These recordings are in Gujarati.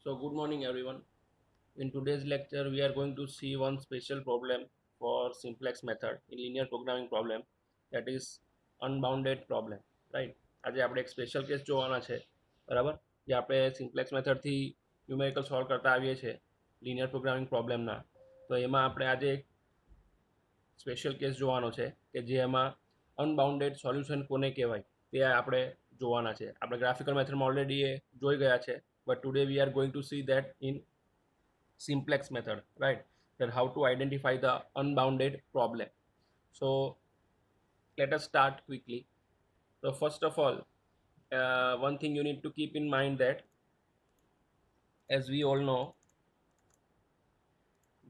So good morning everyone. In today's lecture we are going to see one special problem for simplex method in linear programming problem, that is unbounded problem, right? આજે આપણે એક સ્પેશિયલ કેસ જોવાના છે, બરાબર? જે આપણે સિમ્પ્લેક્સ મેથડથી ન્યુમેરિકલ સોલ્વ કરતા આવીએ છીએ લિનિયર પ્રોગ્રામિંગ પ્રોબ્લેમના. તો એમાં આપણે આજે એક સ્પેશિયલ કેસ જોવાનો છે કે જે એમાં અનબાઉન્ડેડ સોલ્યુશન કોને કહેવાય તે આપણે જોવાના છે. આપણે ગ્રાફિકલ મેથડમાં ઓલરેડી એ જોઈ ગયા છે, but today we are going to see that in simplex method, right? That how to identify the unbounded problem. So let us start quickly. So first of all, one thing you need to keep in mind that, as we all know,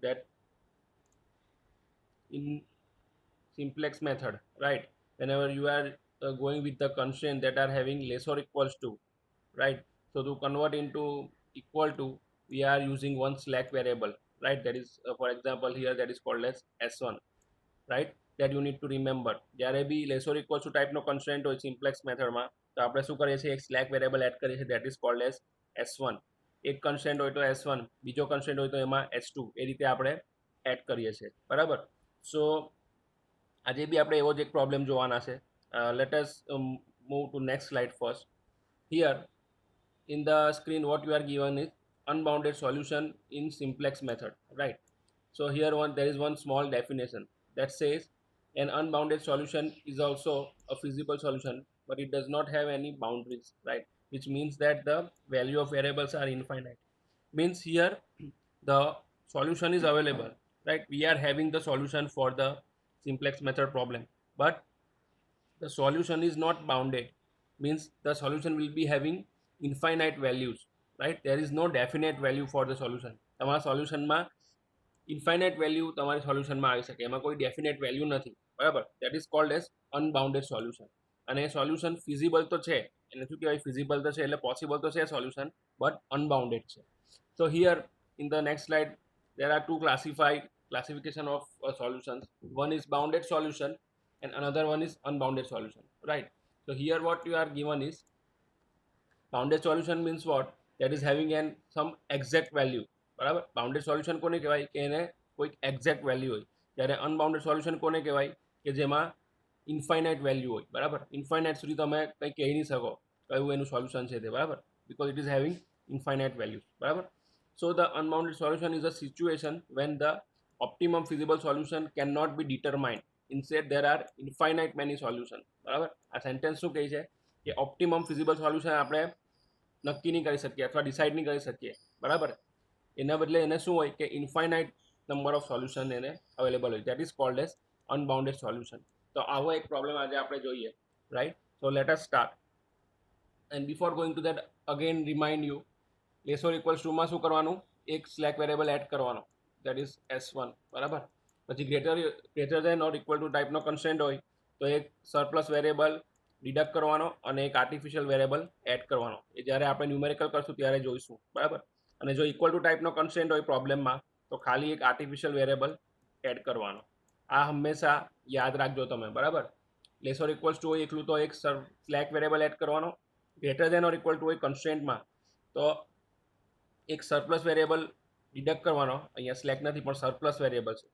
that in simplex method, right, whenever you are going with the constraint that are having less or equals to, right? So to convert into equal to, we are using one slack variable, right? That is, for example, here that is called as s1, right? That you need to remember. જ્યારે B less or equal to ટાઈપનો કન્સ્ટ્રેન્ટ હોય સિમ્પ્લેક્સ મેથડમાં, તો આપણે શું કરીએ છીએ, એક સ્લેક વેરિયેબલ એડ કરીએ છીએ, that is called as s1. એક કન્સ્ટ્રેન્ટ હોય તો s1, બીજો કન્સ્ટ્રેન્ટ હોય તો એમાં s2, એ રીતે આપણે એડ કરીએ છીએ, બરાબર? સો આજે બી આપણે એવો જ એક પ્રોબ્લેમ જોવાના છે. Late us move to next slide first. Here in the screen what you are given is unbounded solution in simplex method, right? So here there is one small definition that says an unbounded solution is also a feasible solution, but it does not have any boundaries, right? Which means that the value of variables are infinite. Means here the solution is available, right? We are having the solution for the simplex method problem, but the solution is not bounded. Means the solution will be having infinite values, right? There is no definite value for the solution. તમારા સોલ્યુશનમાં ઇન્ફાઇનાઇટ વેલ્યુ તમારી સોલ્યુશનમાં આવી શકે, એમાં કોઈ ડેફિનેટ વેલ્યુ નથી, બરાબર? That is called as unbounded solution. અને એ સોલ્યુશન ફિઝિબલ તો છે, એને શું કહેવાય, ફિઝિબલ તો છે એટલે પોસિબલ તો છે સોલ્યુશન, બટ અનબાઉન્ડેડ છે. સો here in the next slide there are two classification of solutions. One is bounded solution and another one is unbounded solution, right? So here what you are given is bounded solution means what, that is having an some exact value, બરાબર? બાઉન્ડેડ સોલ્યુશન કોને કહેવાય કે એને કોઈક એક્ઝેક્ટ વેલ્યુ હોય, જ્યારે અનબાઉન્ડેડ સોલ્યુશન કોને કહેવાય કે જેમાં ઇન્ફાઇનાઇટ વેલ્યુ હોય, બરાબર? ઇન્ફાઇનાઇટ સુધી તમે કંઈ કહી નહીં શકો કયું એનું સોલ્યુશન છે તે, બરાબર? Because it is having infinite values, બરાબર? So the unbounded solution is a situation when the optimum feasible solution cannot be determined. Instead there are infinite many solutions, બરાબર? આ સેન્ટેન્સ શું કહે છે કે ઓપ્ટિમમ ફિઝિબલ સોલ્યુશન આપણે નક્કી નહીં કરી શકીએ અથવા ડિસાઇડ નહીં કરી શકીએ, બરાબર? એના બદલે એને શું હોય કે ઇન્ફાઇનાઇટ નંબર ઓફ સોલ્યુશન એને અવેલેબલ હોય, that is called as unbounded solution. તો આવો એક પ્રોબ્લેમ આજે આપણે જોઈએ, right? So let us start. And before going to that, again remind you, less or equals ટુમાં શું કરવાનું, એક સ્લેક વેરિયેબલ એડ કરવાનો, દેટ ઇઝ s1, બરાબર? પછી greater than or equal to ટાઈપનો કન્સ્ટ્રેન્ટ હોય તો એક સરપ્લસ વેરિયેબલ ડિડક્ટ કરવાનો અને એક આર્ટિફિશિયલ વેરિયેબલ એડ કરવાનો. એ જ્યારે આપણે ન્યુમેરિકલ કરશું ત્યારે જોઈશું, બરાબર? અને જો ઇક્વલ ટુ ટાઈપનો કન્સ્ટ્રેન્ટ હોય પ્રોબ્લેમમાં તો ખાલી એક આર્ટિફિશિયલ વેરિયેબલ એડ કરવાનો. આ હંમેશા યાદ રાખજો તમે, બરાબર? લેસ ઓર ઇક્વલ્સ ટુ હોય એકલું તો એક સ્લેક વેરિયેબલ એડ કરવાનો, greater than or equal two હોય કન્સ્ટ્રેન્ટમાં તો એક સરપ્લસ વેરિયેબલ ડિડક્ટ કરવાનો. અહીંયા સ્લેક નથી પણ સરપ્લસ વેરિયેબલ છે,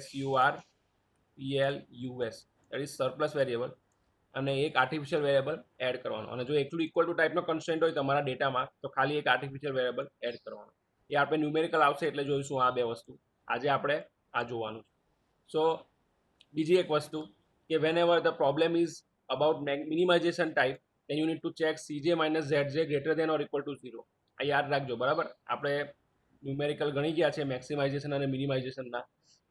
SURPLUS, that is surplus variable, અને એક આર્ટિફિશિયલ વેરિયેબલ એડ કરવાનો. અને જો એકલું ઇક્વલ ટુ ટાઈપનો કન્સ્ટ્રેન્ટ હોય તમારા ડેટામાં તો ખાલી એક આર્ટિફિશિયલ વેરિયેબલ એડ કરવાનો. એ આપણે ન્યુમેરિકલ આવશે એટલે જોઈશું આ બે વસ્તુ. આજે આપણે આ જોવાનું છે. સો બીજી એક વસ્તુ કે whenever the problem is about minimization type, then you need to check Cj minus Zj greater than or equal to 0. આ યાદ રાખજો, બરાબર? આપણે ન્યુમેરિકલ ગણી ગયા છે મેક્સિમાઇઝેશન અને મિનિમાઇઝેશનના.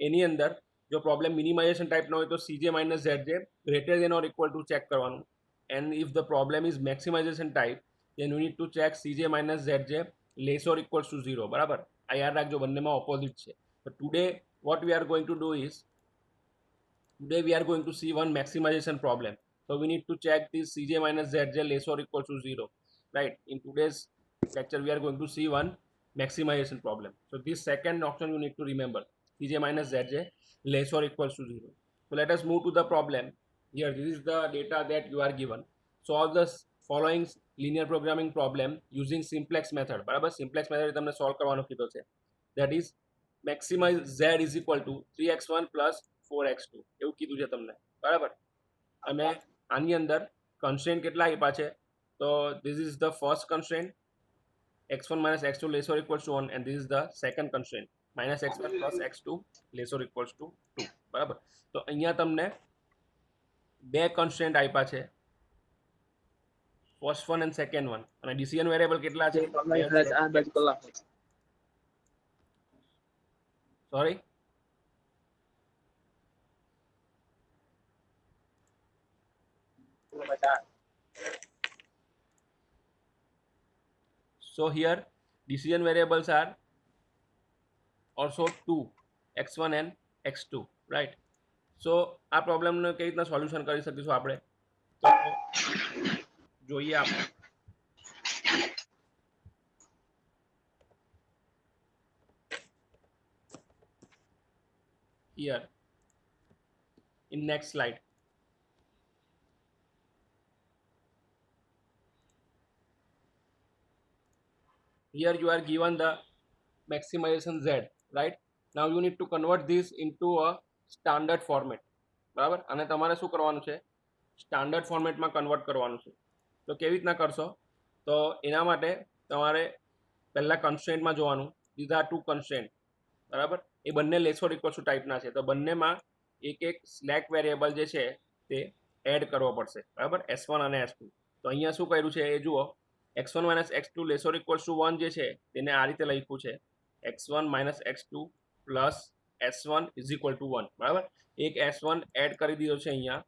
એની અંદર જો પ્રોબ્લેમ મિનિમાઇઝેશન ટાઈપનો હોય તો Cj minus Zj greater than or equal to check કરવાનું. And if the problem is maximization type, then you need to check Cj minus Zj less or equals to 0, બરાબર? આ યાદ રાખજો, બંનેમાં ઓપોઝિટ છે. But today what we are going to do is, today we are going to see one maximization problem. So we need to check this Cj minus Zj less or equal to 0, right? In today's lecture we are going to see one maximization problem. So this second option you need to remember, Cj minus Zj less or equals to 0. So let us move to the problem. Here this is the data that you are given. Solve the following linear programming problem using simplex method બરાબર simplex method તમને સોલ્વ કરવાનો કીધો છે that is maximize z is equal to 3x1 plus 4x2 એવું કીધું છે તમને બરાબર અને આની અંદર કન્સ્ટ્રેન્ટ કેટલા આપ્યા છે તો this is the first constraint x1 minus x2 less or equals to 1 and this is the second constraint minus x1 plus x2 less or equals to 2 બરાબર તો અહીંયા તમને બે કન્સ્ટ્રેન્ટ આપ્યા છે first one and second one અને ડિસિઝન વેરિયેબલ કેટલા છે sorry so here decision variables are also 2 x1 and x2 right so આ પ્રોબ્લેમનો કેવી રીતના સોલ્યુશન કરી શકીશું આપણે તો જોઈએ આપણે here in next slide here you are given the maximization z right now you need to convert this into a standard format બરાબર અને તમારે શું કરવાનું છે સ્ટાન્ડર્ડ ફોર્મેટમાં કન્વર્ટ કરવાનું છે તો કેવી રીતના કરશો તો એના માટે તમારે પહેલા કન્સ્ટ્રેન્ટમાં જોવાનું these are two constraint બરાબર એ બંને લેસ ઓર ઇક્વલ ટુ ટાઈપના છે તો બંનેમાં એક એક સ્લેક વેરિયેબલ જે છે તે એડ કરવો પડશે બરાબર s1 અને s2 તો અહીંયા શું કર્યું છે એ જુઓ x1 minus x2 less or equals to 1 જે છે તેને આ રીતે લખ્યું છે x1 minus x2 plus s1 is equal to 1 બરાબર એક s1 એડ કરી દીધો છે અહીંયા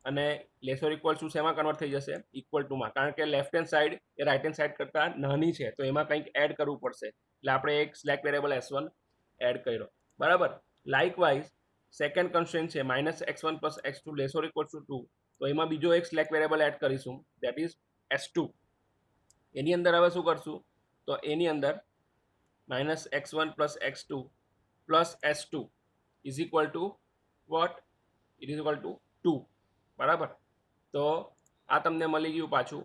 અને લેસ ઓર ઇક્વલ ટુ શેમાં કન્વર્ટ થઈ જશે ઇક્વલ ટુમાં કારણ કે લેફ્ટ હેન્ડ સાઈડ એ રાઈટ હેન્ડ સાઈડ કરતાં નાની છે તો એમાં કંઈક એડ કરવું પડશે એટલે આપણે એક સ્લેક વેરિયેબલ s1 એડ કર્યો બરાબર લાઇકવાઇઝ સેકન્ડ કન્સ્ટ્રેન્ટ છે minus x1 plus x2 less or equal to 2 તો એમાં બીજો એક સ્લેક વેરિયેબલ એડ કરીશું દેટ ઇઝ s2 એની અંદર હવે શું કરશું તો એની અંદર minus x1 plus x2 plus s2 is equal to what it is equal to 2 બરાબર તો આ તમને મળી ગયું પાછું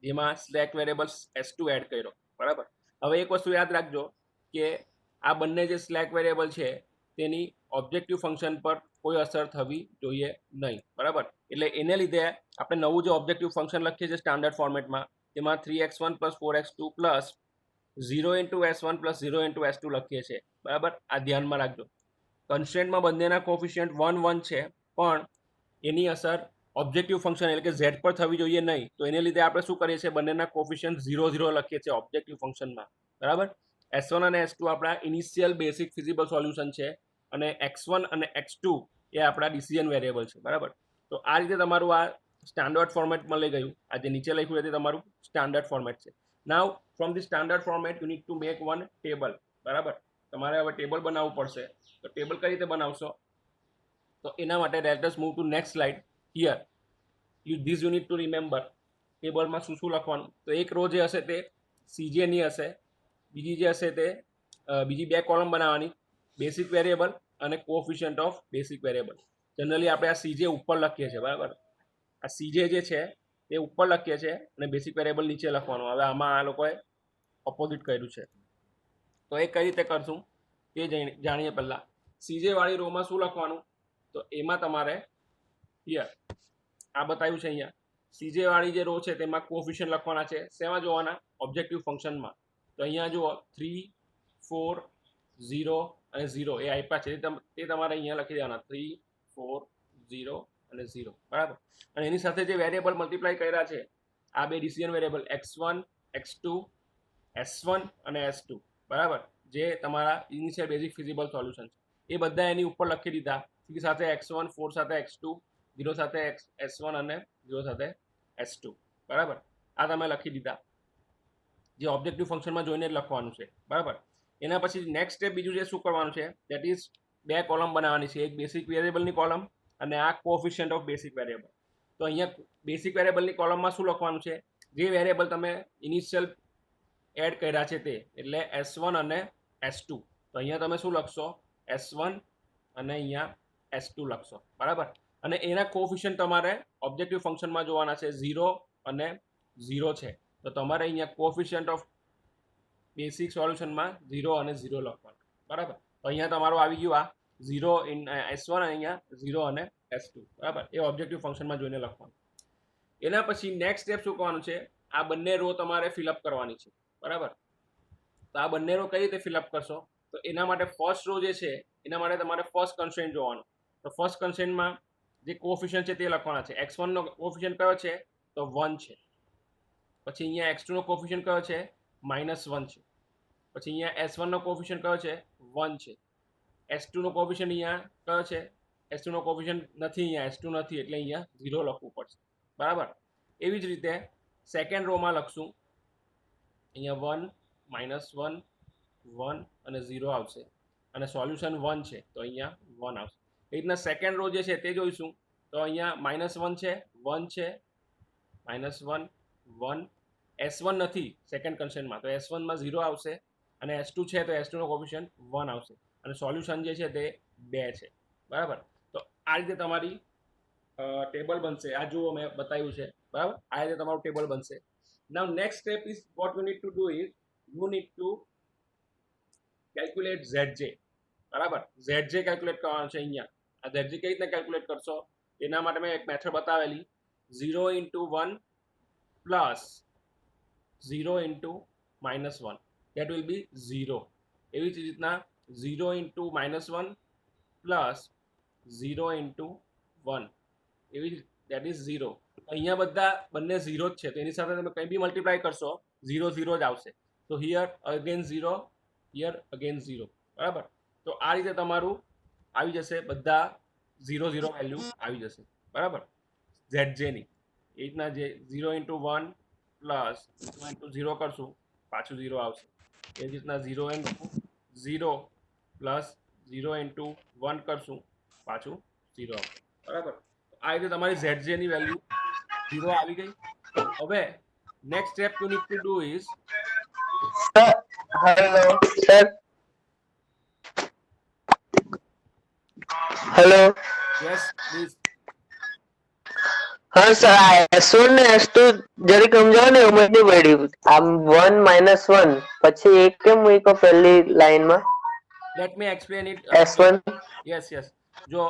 જેમાં સ્લેક વેરિયેબલ s2 એડ કર્યો બરાબર હવે એક વસ્તુ યાદ રાખજો કે આ બંને જે સ્લેક વેરિયેબલ છે તેની ઓબ્જેક્ટિવ ફંક્શન પર કોઈ અસર થવી જોઈએ નહીં બરાબર એટલે એને લીધે આપણે નવું જે ઓબ્જેક્ટિવ ફંક્શન લખીએ છીએ સ્ટાન્ડર્ડ ફોર્મેટમાં તેમાં 3x1 plus 4x2 plus 0 into s1 plus 0 into s2 લખીએ છીએ બરાબર આ ધ્યાનમાં રાખજો કન્સ્ટ્રેન્ટમાં બંનેના કોફિશિયન્ટ 1 1 છે પણ એની અસર ઓબ્જેક્ટિવ ફંક્શન એટલે કે z પર થવી જોઈએ નહીં તો એને લીધે આપણે શું કરીએ છીએ બંનેના કોફિશિયન્ટ 0 0 લખીએ છીએ ઓબ્જેક્ટિવ ફંક્શનમાં બરાબર s1 અને s2 આપણા ઇનિશિયલ બેસિક ફિઝિબલ સોલ્યુશન છે અને x1 અને x2 એ આપણા ડિસિઝન વેરિયેબલ છે બરાબર તો આ રીતે તમારું આ સ્ટાન્ડર્ડ ફોર્મેટ મળી ગયું આ જે નીચે લખ્યું છે તે તમારું સ્ટાન્ડર્ડ ફોર્મેટ છે now from the standard format you need to make one table બરાબર તમારે હવે ટેબલ બનાવવું પડશે તો ટેબલ કઈ રીતે બનાવશો તો એના માટે late us move to next slide here you need two remember ટેબલમાં શું શું લખવાનું તો એક રો જે હશે તે સીજેની હશે બીજી જે હશે તે બીજી બે કોલમ બનાવવાની બેસિક વેરિયેબલ અને coefficient of basic variable generally આપણે આ સીજે ઉપર લખીએ છીએ બરાબર આ સીજે જે છે તે ઉપર લખીએ છીએ અને બેસિક વેરિયેબલ નીચે લખવાનું હવે આમાં આ લોકોએ ઓપોઝિટ કર્યું છે તો એ કઈ રીતે કરશું તે જાણીએ પહેલાં સીજે વાળી રોમાં શું લખવાનું તો એમાં તમારે હિયર આ બતાવ્યું છે અહીંયા સીજે વાળી જે રો છે તેમાં કોફિશિયન્ટ લખવાના છે શેમાં જોવાના ઓબ્જેક્ટિવ ફંક્શનમાં તો અહીંયા જુઓ 3 4 0 અને 0 એ આપ્યા છે તે તમારે અહીંયા લખી દેવાના 3 4 0 અને 0 બરાબર અને એની સાથે જે વેરિયેબલ મલ્ટીપ્લાય કર્યા છે આ બે decision variable x1 x2 s1 અને s2 બરાબર જે તમારા ઇનિશિયલ બેઝિક ફિઝિબલ સોલ્યુશન છે એ બધા એની ઉપર લખી દીધા 3 સાથે x1 4 સાથે x2 0 સાથે s1 અને 0 સાથે s2 બરાબર આ તમે લખી દીધા જે ઓબ્જેક્ટિવ ફંક્શનમાં જોઈને જ લખવાનું છે બરાબર એના પછી નેક્સ્ટ સ્ટેપ બીજું જે શું કરવાનું છે દેટ ઇઝ બે કોલમ બનાવવાની છે એક બેસિક વેરિયેબલની કોલમ અને આ કોફિશિયન્ટ ઓફ બેસિક વેરિયેબલ તો અહીંયા બેસિક વેરિયેબલની કોલમમાં શું લખવાનું છે જે વેરિયેબલ તમે ઇનિશિયલ એડ કર્યા છે તે એટલે s1 અને s2 તો અહીંયા તમે શું લખશો s1 અને અહીંયા s2 લખશો બરાબર અને એના કોફિશિયન્ટ તમારે ઓબ્જેક્ટિવ ફંક્શનમાં જોવાના છે 0 અને 0 છે, તો તમારે અહીંયા કોફિશિયન્ટ ઓફ બેસિક સોલ્યુશનમાં 0 અને 0 લખવાનું, બરાબર. તો અહીંયા તમારું આવી ગયું આ 0 ઇન S1 અને અહીંયા 0 અને S2, બરાબર. એ ઓબ્જેક્ટિવ ફંક્શનમાં જોઈને લખવાનું. એના પછી નેક્સ્ટ સ્ટેપ શું કરવાનું છે, આ બંને રો તમારે ફિલઅપ કરવાની છે, બરાબર. તો આ બંને રો કઈ રીતે ફિલઅપ કરશો, તો એના માટે ફર્સ્ટ રો જે છે એના માટે તમારે ફર્સ્ટ કન્સ્ટ્રેન્ટ જોવાનું. તો ફર્સ્ટ કન્સ્ટ્રેન્ટમાં જે કોફિશિયન્ટ છે તે લખવાના છે. x1 નો કોફિશિયન્ટ કયો છે, તો 1 છે. પછી અહીંયા x2 નો કોફિશિયન્ટ કયો છે, -1 છે. પછી અહીંયા S1 નો કોફિશિયન્ટ કયો છે, 1 છે. S2 નો કોફિશિયન્ટ અહીંયા કયો છે, S2 નો કોફિશિયન્ટ નથી, અહીંયા S2 નથી એટલે અહીંયા 0 લખવું પડશે, બરાબર. એવી જ રીતે સેકન્ડ રોમાં લખશું, અહીંયા 1 -1 1 અને 0 આવશે અને સોલ્યુશન 1 છે તો અહીંયા 1 આવશે. એ રીતના સેકન્ડ રો જે છે તે જોઈશું. તો અહીંયા -1 છે, 1 છે, -1 1, S1 નથી સેકન્ડ કન્સ્ટ્રેન્ટમાં તો S1 માં 0 આવશે અને S2 છે તો S2 નો કોફિશિયન્ટ 1 આવશે અને સોલ્યુશન જે છે તે 2 છે, બરાબર. તો આ રીતે તમારી ટેબલ બનશે. આ જુઓ મેં બતાવ્યું છે, બરાબર. આ રીતે તમારું ટેબલ બનશે. Now next step is what you need to do is you need to calculate ZJ, બરાબર. ZJ કેલ્ક્યુલેટ કરવાનું છે. અહીંયા આ ZJ કઈ રીતના કેલ્ક્યુલેટ કરશો એના માટે મેં એક મેથડ બતાવેલી, 0 × 1 પ્લસ 0 × -1 that will be 0. એવી જ રીતના 0 × -1 પ્લસ 0 × 1 એવી that is 0. અહીંયા બધા બંને 0 જ છે તો એની સાથે તમે કંઈ બી મલ્ટીપ્લાય કરશો 0 0 જ આવશે. તો હિયર અગેન 0, હિયર અગેન 0, બરાબર. તો આ રીતે તમારું આવી જશે, બધા 0 0 વેલ્યુ આવી જશે, બરાબર. ZJ ની એ રીતના જે 0 × 1 પ્લસ 0 × 0 કરશું પાછું 0 આવશે. એ જ રીતના 0 × 0 પ્લસ 0 × 1 કરશું પાછું 0 આવશે, બરાબર. આ રીતે તમારી ZJ ની વેલ્યુ 0 આવી ગઈ. હવે next step you need to do is hello sir, hello. Yes please. હા સર, આ S1 ને S2 જરીક સમજાવો ને, સમજ નહીં પડી. આમ 1 -1 પછી એક કેમ મૂક્યો પહેલી લાઈનમાં? Let me explain it. S1 yes yes. જો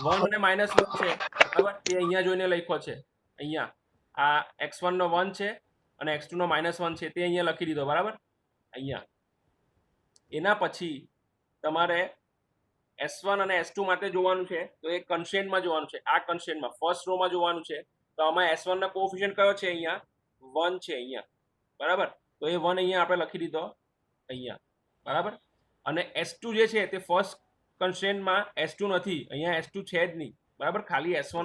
1 અને -1 છે, બરાબર, એ અહીંયા જોઈને લખ્યો છે. અહીંયા આ x1 નો 1 છે અને x2 નો -1 છે તે અહીંયા લખી દીધો, બરાબર. અહીંયા એના પછી તમારે S1 અને S2 માટે જોવાનું છે તો એ કન્સ્ટ્રેન્ટમાં જોવાનું છે. આ કન્સ્ટ્રેન્ટમાં ફર્સ્ટ રોમાં જોવાનું છે. તો આમાં S1 ના કોએફિશિયન્ટ કયો છે, અહીંયા 1 છે અહીંયા, બરાબર. તો એ 1 અહીંયા આપણે લખી દીધો અહીંયા, બરાબર. અને S2 જે છે તે ફર્સ્ટ કન્સ્ટ્રેન્ટમાં S2 નથી, અહીંયા S2 છે જ નહીં, બરાબર, ખાલી S1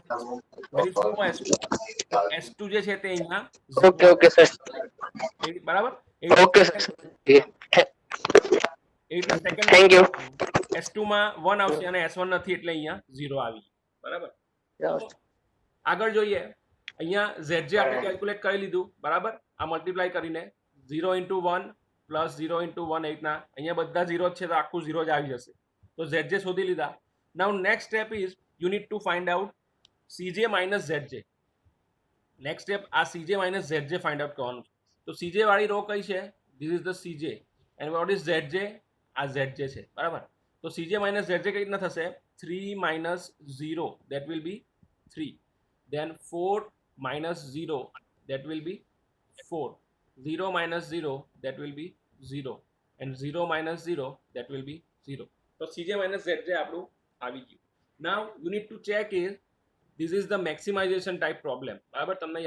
S2 જે છે તે અહીંયા ઓકે ઓકે સર, બરાબર. Okay sir, thank you. S2 માં 1 આવશે અને S1 નથી એટલે અહીંયા 0 આવી, બરાબર. આગળ જોઈએ. અહીંયા ZJ આપણે કેલ્ક્યુલેટ કરી લીધું, બરાબર. આ મલ્ટીપ્લાય કરીને 0 × 1 પ્લસ 0 × 1 8 અહીંયા બધા 0 જ છે તો આખું 0 જ આવી જશે. તો ZJ શોધી લીધા. Now next step is you need to find out CJ - ZJ. Next step આ CJ - ZJ ફાઇન્ડ આઉટ કરવાનું છે. તો CJ વાળી રો કઈ છે, this is the CJ and what is ZJ, આ ZJ છે, બરાબર. તો CJ - ZJ કઈ રીતના થશે, 3 - 0 that will be 3, then 4 - 0 that will be 4, 0 - 0 that will be 0 and 0 - 0 that will be 0. તો CJ - ZJ આપણું આવી ગયું. now you need to check is this is the maximization type problem, બરાબર. તમને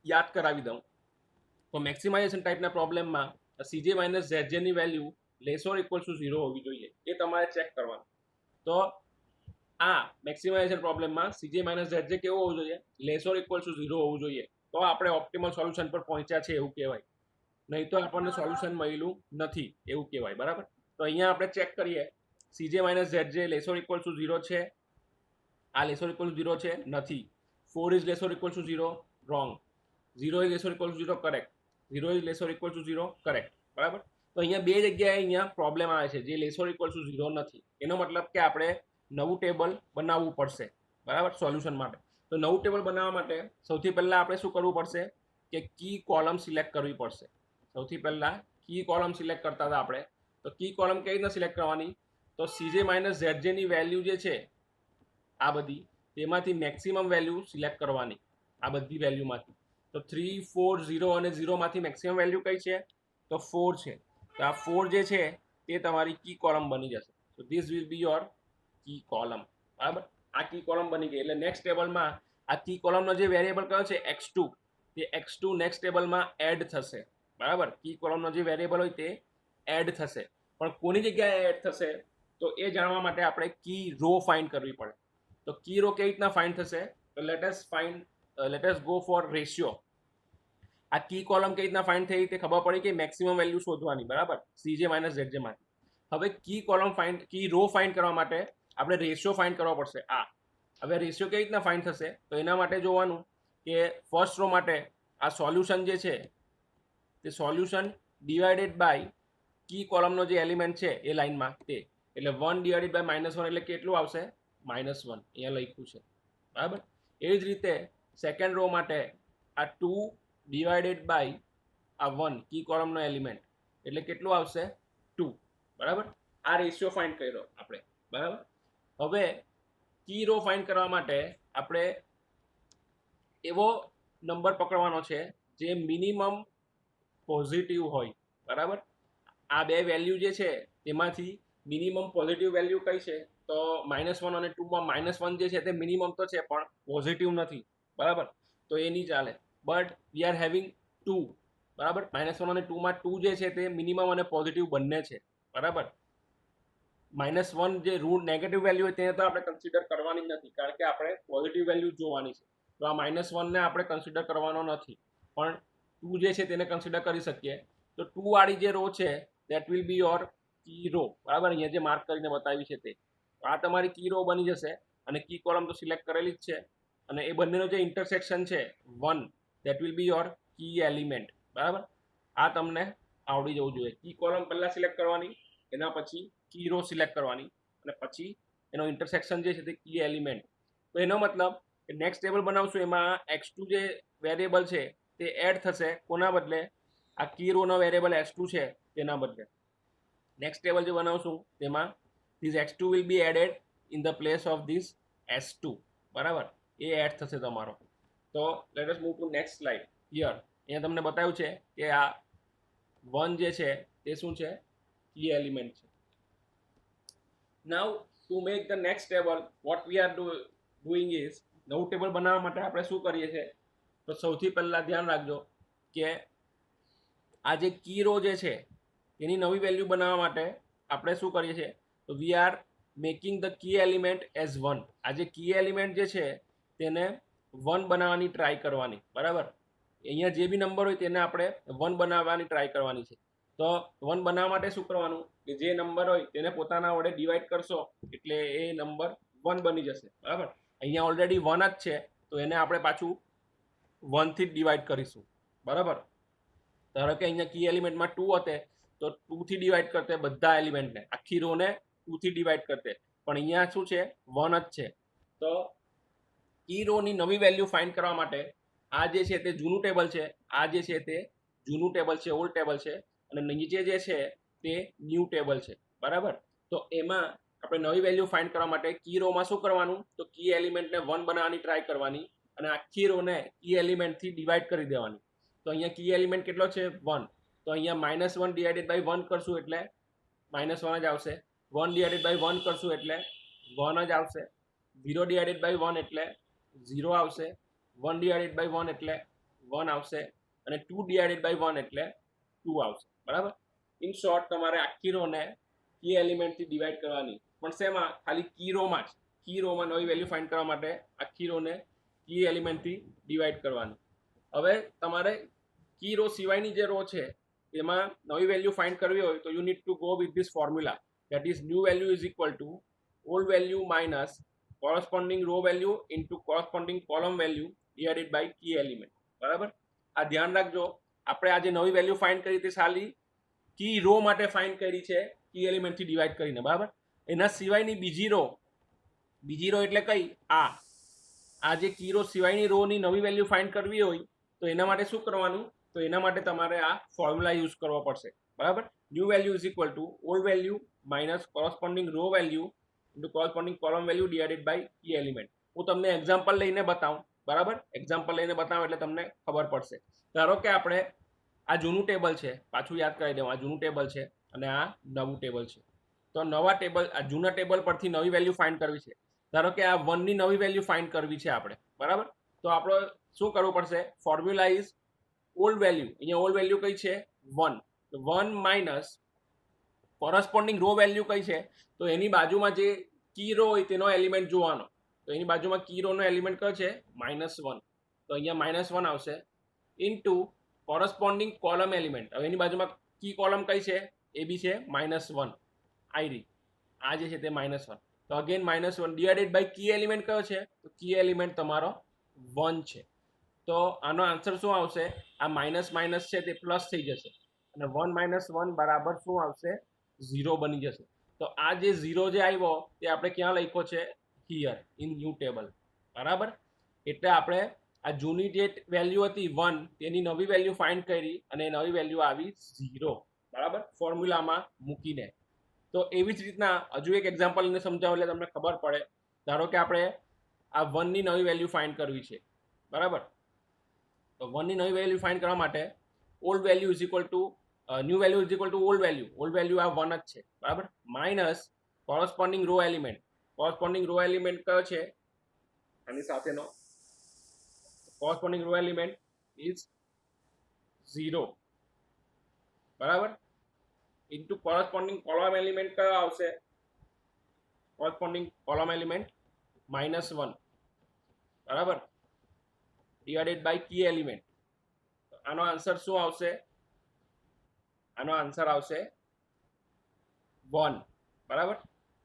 યાદ કરાવી દઉં તો મેક્સિમાઇઝેશન ટાઈપના પ્રોબ્લેમમાં CJ - ZJ ની value less or equal to 0 હોવી જોઈએ, એ તમારે ચેક કરવાનું. તો આ મેક્સિમાઇઝેશન પ્રોબ્લેમમાં CJ - ZJ કેવો હોવું જોઈએ, લેસ ઓર ઇક્વલ ટુ 0 હોવું જોઈએ. તો આપણે ઓપ્ટિમલ સોલ્યુશન પર પહોંચ્યા છે એવું કહેવાય, નહીં તો આપણને સોલ્યુશન મળેલું નથી એવું કહેવાય, બરાબર. તો અહીંયા આપણે ચેક કરીએ, CJ - ZJ less or equal to 0 છે, આ લેસ ઓર ઇક્વલ ટુ 0 છે, નથી. 4 is less or equal to 0, wrong. 0 is less or equal to 0, correct. 0 is less or equal to 0, correct, બરાબર. તો અહીંયા બે જગ્યાએ અહીંયા પ્રોબ્લેમ આવે છે જે લેસ ઓર ઇક્વલ ટુ 0 નથી. એનો મતલબ કે આપણે નવું ટેબલ બનાવવું પડશે, બરાબર, સોલ્યુશન માટે. તો નવું ટેબલ બનાવવા માટે સૌથી પહેલાં આપણે શું કરવું પડશે કે કી કોલમ સિલેક્ટ કરવી પડશે. સૌથી પહેલાં કી કોલમ સિલેક્ટ કરતા હતા આપણે, તો કી કોલમ કેવી રીતના સિલેક્ટ કરવાની, તો સીજે માઇનસ ઝેડજેની વેલ્યુ જે છે આ બધી, તેમાંથી મેક્સિમમ વેલ્યુ સિલેક્ટ કરવાની, આ બધી વેલ્યુમાંથી. તો 3, 4, 0 અને 0માંથી મેક્સિમમ વેલ્યુ કઈ છે, તો 4 છે. તો આ 4 જે છે તે તમારી કી કોલમ બની જશે. તો this will be your key column. બરાબર, આ કી કોલમ બની ગઈ. એટલે નેક્સ્ટ ટેબલમાં આ કી કોલમનો જે વેરિયેબલ કયો છે x2, તે x2 નેક્સ્ટ ટેબલમાં એડ થશે. બરાબર, કી કોલમનો જે વેરિયેબલ હોય તે એડ થશે. પણ કોની જગ્યાએ એડ થશે, તો એ જાણવા માટે આપણે કી રો ફાઇન્ડ કરવી પડે. તો કી રો કેવી રીતના ફાઇન્ડ થશે, તો let us go for ratio. આ કી કોલમ કેવી રીતના ફાઇન્ડ થઈ તે ખબર પડી કે મેક્સિમમ વેલ્યુ શોધવાની, બરાબર, સીજે માઇનસ ઝેડજે માંથી. હવે કી રો ફાઇન્ડ કરવા માટે આપણે રેશિયો ફાઇન્ડ કરવો પડશે. હવે રેશિયો કેવી રીતના ફાઇન્ડ થશે, તો એના માટે જોવાનું કે ફર્સ્ટ રો માટે આ સોલ્યુશન જે છે તે સોલ્યુશન ડિવાઇડેડ બાય કી કોલમનો જે એલિમેન્ટ છે એ લાઇનમાં તે, એટલે 1 ડિવાઇડેડ બાય -1 એટલે કેટલું આવશે, -1. અહીંયા લખ્યું છે. બરાબર, એવી જ રીતે સેકન્ડ રો માટે આ 2 ડિવાઇડેડ બાય આ 1 કી કોલમનો એલિમેન્ટ એટલે કેટલું આવશે, 2. બરાબર, આ રેશિયો ફાઇન્ડ કર્યો આપણે. બરાબર, હવે કી રો ફાઇન્ડ કરવા માટે આપણે એવો નંબર પકડવાનો છે જે મિનિમમ પોઝિટિવ હોય. બરાબર, આ બે વેલ્યુ જે છે તેમાંથી મિનિમમ પોઝિટિવ વેલ્યુ કઈ છે, તો -1 અને 2માં -1 જે છે તે મિનિમમ તો છે પણ પોઝિટિવ નથી. બરાબર, તો એ નહીં ચાલે. But we are having 2. બરાબર, -1 અને 2માં 2 જે છે તે મિનિમમ અને પોઝિટિવ બંને છે. બરાબર, -1 જે નેગેટિવ વેલ્યુ હોય તેને તો આપણે કન્સિડર કરવાની જ નથી, કારણ કે આપણે પોઝિટિવ વેલ્યુ જોવાની છે. તો આ -1ને આપણે કન્સિડર કરવાનો નથી, પણ 2 જે છે તેને કન્સિડર કરી શકીએ. તો 2 વાળી જે રો છે that will be your key row. બરાબર, અહીંયા જે માર્ક કરીને બતાવી છે તે, આ તમારી કી રો બની જશે. અને કી કોલમ તો સિલેક્ટ કરેલી જ છે, અને એ બંનેનો જે ઇન્ટરસેક્શન છે 1, that will be your key element. બરાબર, આ તમને આવડી જવું જોઈએ. કી કોલમ પહેલાં સિલેક્ટ કરવાની, એના પછી કી રો સિલેક્ટ કરવાની, અને પછી એનો ઇન્ટરસેક્શન જે છે તે કી એલિમેન્ટ. તો એનો મતલબ કે નેક્સ્ટ ટેબલ બનાવશું એમાં x2 જે વેરિયેબલ છે તે એડ થશે. કોના બદલે, આ કી રોનો વેરિયેબલ s2 છે તેના બદલે. નેક્સ્ટ ટેબલ જે બનાવશું તેમાં this x2 will be added in the place of this s2. બરાબર, એ એડ થશે તમારો. તો let us move to next slide. Here અહીંયા તમને બતાવ્યું છે કે આ 1 જે છે તે શું છે, કી એલિમેન્ટ છે. Now to make the next table what we are doing is, નવું ટેબલ બનાવવા માટે આપણે શું કરીએ છીએ, તો સૌથી પહેલાં ધ્યાન રાખજો કે આ જે કી રો જે છે તેની નવી વેલ્યુ બનાવવા માટે આપણે શું કરીએ છીએ, તો we are making the key element as 1. આ જે કી એલિમેન્ટ જે છે તેને 1 બનાવવાની ટ્રાય કરવાની. બરાબર, અહીંયા જે બી નંબર હોય તેને આપણે 1 બનાવવાની ટ્રાય કરવાની છે. તો 1 બનાવવા માટે શું કરવાનું, કે જે નંબર હોય તેને પોતાના વડે ડિવાઈડ કરશો એટલે એ નંબર 1 બની જશે. બરાબર, અહીંયા ઓલરેડી 1 જ છે તો એને આપણે પાછું 1 થી જ ડિવાઈડ કરીશું. બરાબર, ધારો કે અહીંયા કી એલિમેન્ટમાં 2 હતે તો 2 થી ડિવાઈડ કરતે બધા એલિમેન્ટને, આખી રોને 2 થી ડિવાઈડ કરતે, પણ અહીંયા શું છે, 1 જ છે. તો કી રોની નવી વેલ્યુ ફાઇન્ડ કરવા માટે આ જે છે તે જૂનું ટેબલ છે, આ જે છે તે જૂનું ટેબલ છે, ઓલ્ડ ટેબલ છે, અને નીચે જે છે તે ન્યૂ ટેબલ છે. બરાબર, તો એમાં આપણે નવી વેલ્યુ ફાઇન્ડ કરવા માટે કી રોમાં શું કરવાનું, તો કી એલિમેન્ટને 1 બનાવવાની ટ્રાય કરવાની, અને આખી રોને કી એલિમેન્ટથી ડિવાઈડ કરી દેવાની. તો અહીંયા કી એલિમેન્ટ કેટલો છે, 1. તો અહીંયા -1 ડિવાઇડેડ બાય 1 કરશું એટલે -1 જ આવશે. 1 ડિવાઇડેડ બાય 1 કરશું એટલે 1 જ આવશે. 0 ડિવાઇડેડ બાય 1 એટલે 0 આવશે. 1 ડિવાઇડેડ બાય 1 એટલે 1 આવશે. અને 2 ડિવાઇડેડ બાય 1 એટલે 2 આવશે. બરાબર, ઇન શોર્ટ તમારે આખી રોને કી એલિમેન્ટથી ડિવાઈડ કરવાની, પણ શેમાં, ખાલી કી રોમાં જ. કી રોમાં નવી વેલ્યુ ફાઇન્ડ કરવા માટે આખી રોને કી એલિમેન્ટથી ડિવાઈડ કરવાની. હવે તમારે કી રો સિવાયની જે રો છે તેમાં નવી વેલ્યુ ફાઇન્ડ કરવી હોય તો you need to go with this formula, that is new value is equal to old value minus corresponding row value into corresponding column value divided by key element. બરાબર, આ ધ્યાન રાખજો, આપણે આજે નવી વેલ્યુ ફાઇન્ડ કરી તે ખાલી કી રો માટે ફાઇન્ડ કરી છે કી એલિમેન્ટથી ડિવાઈડ કરીને. બરાબર, એના સિવાયની બીજી રો એટલે કઈ, આ આ જે કી રો સિવાયની રોની નવી વેલ્યુ ફાઇન્ડ કરવી હોય તો એના માટે શું કરવાનું, તો એના માટે તમારે આ ફોર્મ્યુલા યુઝ કરવો પડશે, બરાબર. New value is equal to old value minus corresponding row value into corresponding column value divided by key element. હું તમને એક્ઝામ્પલ લઈને બતાવું, બરાબર. એક્ઝામ્પલ લઈને બતાવું એટલે તમને ખબર પડશે. ધારો કે આપણે આ જૂનું ટેબલ છે, પાછું યાદ કરી દઉં, આ જૂનું ટેબલ છે અને આ નવું ટેબલ છે. તો નવા ટેબલ, આ જૂના ટેબલ પરથી નવી વેલ્યુ ફાઇન્ડ કરવી છે. ધારો કે આ 1 ની નવી વેલ્યુ ફાઇન્ડ કરવી છે આપણે, બરાબર. તો આપણે શું કરવું પડશે, ફોર્મ્યુલા ઇઝ ઓલ્ડ વેલ્યુ, અહીંયા ઓલ્ડ વેલ્યુ કઈ છે 1, તો 1 માઇનસ કોરસ્પોન્ડિંગ રો વેલ્યુ કઈ છે, તો એની બાજુમાં જે કી રો હોય તેનો એલિમેન્ટ જોવાનો. તો એની બાજુમાં કી રોનો એલિમેન્ટ કયો છે -1, તો અહીંયા -1 આવશે ઇન્ટુ કોરસ્પોન્ડિંગ કોલમ એલિમેન્ટ. હવે એની બાજુમાં કી કોલમ કઈ છે, એ બી છે -1, આઈ રી, આ જે છે તે -1, તો again -1 divided by key element કયો છે, તો કી એલિમેન્ટ તમારો 1 છે. તો આનો આન્સર શું આવશે, આ માઇનસ માઇનસ છે તે પ્લસ થઈ જશે અને 1 - 1 બરાબર શું આવશે 0 બની જશે. તો આ જે 0 જે આવ્યો તે આપણે ક્યાં લખ્યો છે, હિયર ઇન ન્યૂ ટેબલ, બરાબર. એટલે આપણે આ જૂની જે વેલ્યુ હતી 1 તેની નવી વેલ્યુ ફાઇન્ડ કરી અને નવી વેલ્યુ આવી 0, બરાબર, ફોર્મ્યુલામાં મૂકીને. તો એવી જ રીતના હજુ એક એક્ઝામ્પલ લઈને સમજાવું એટલે તમને ખબર પડે. ધારો કે આપણે આ 1 ની નવી વેલ્યુ ફાઇન્ડ કરવી છે, બરાબર. તો 1 ની નવી વેલ્યુ ફાઇન્ડ કરવા માટે old value is equal to new value is equal to old value આ 1 જ છે, બરાબર, minus corresponding row element. Corresponding row element કયો છે, આની સાથેનો કોરસ્પોન્ડિંગ રો એલિમેન્ટ ઇઝ 0, બરાબર, ઇન્ટુ કોરસ્પોન્ડિંગ કોલમ એલિમેન્ટ કયો આવશે, કોરસ્પોન્ડિંગ કોલમ એલિમેન્ટ -1, બરાબર, ડિવાઇડેડ બાય કી એલિમેન્ટ. આનો આન્સર શું આવશે, આનો આન્સર આવશે 1, બરાબર.